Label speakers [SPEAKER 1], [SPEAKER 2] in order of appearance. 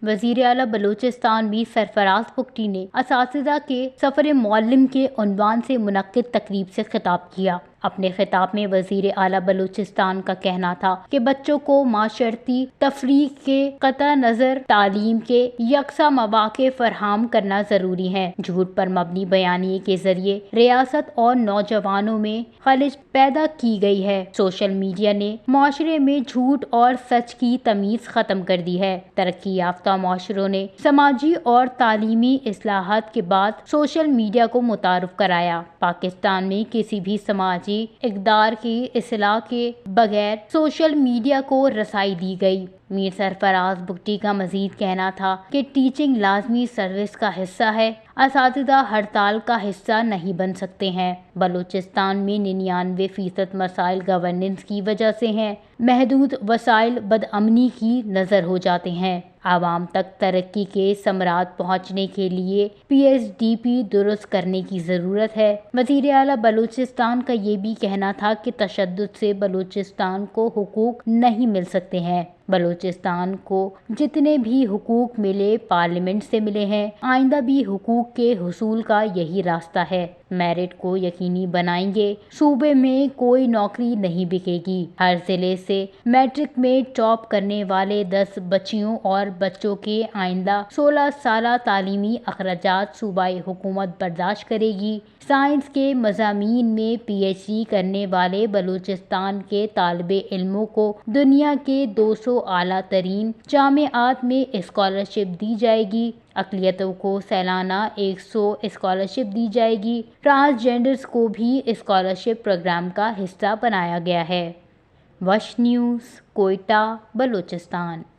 [SPEAKER 1] वज़ीर आला बलूचिस्तान में सरफराज बुगटी ने असातिज़ा के सफ़र मुअल्लिम के उन्वान से मुनक्किद तकरीब से खिताब किया। अपने खिताब में वज़ीर आला बलूचिस्तान का कहना था कि बच्चों को माशरती तफरीक के कतई नज़र तालीम के यकसा मौक़े फराहम करना ज़रूरी है। झूठ पर मबनी बयानी के जरिए रियासत और नौजवानों में खलिज पैदा की गई है। सोशल मीडिया ने माशरे में झूठ और सच की तमीज़ ख़त्म कर दी है। तरक्की याफ्ता माशरों ने समाजी और तालीमी इस्लाहात के बाद सोशल मीडिया को मुतारुफ कराया। पाकिस्तान में किसी भी समाजी इक़दार की इस्लाह के बगैर सोशल मीडिया को रसाई दी गई। मीर सरफराज बुगटी का मजीद कहना था कि टीचिंग लाजमी सर्विस का हिस्सा है, असातिज़ा हड़ताल का हिस्सा नहीं बन सकते हैं। बलूचिस्तान में 99% मसाइल गवर्नेंस की वजह से हैं। महदूद वसाइल बदअमनी की नज़र हो जाते हैं। आवाम तक तरक्की के समरात पहुँचने के लिए PSDP दुरुस्त करने की ज़रूरत है। वज़ीर आला बलूचिस्तान का ये भी कहना था कि तशद्दुद से बलूचिस्तान को हुकूक नहीं मिल सकते हैं। बलूचिस्तान को जितने भी हुकूक मिले पार्लियामेंट से मिले हैं। आइंदा भी हुकूक के हुसूल का यही रास्ता है। मेरिट को यकीनी बनाएंगे। सूबे में कोई नौकरी नहीं बिकेगी। हर जिले से मैट्रिक में टॉप करने वाले 10 बच्चियों और बच्चों के आइंदा 16 साला तालीमी अखराजात सूबाई हुकूमत बर्दाश्त करेगी। साइंस के मज़ामीन में PhD करने वाले बलूचिस्तान के तालिबे इल्मों को दुनिया के 200 आला तरीन जामियात में स्कॉलरशिप दी जाएगी। अक़लियतों को सालाना 100 स्कॉलरशिप दी जाएगी। ट्रांसजेंडर्स को भी स्कॉलरशिप प्रोग्राम का हिस्सा बनाया गया है। वश न्यूज़, कोयटा, बलूचिस्तान।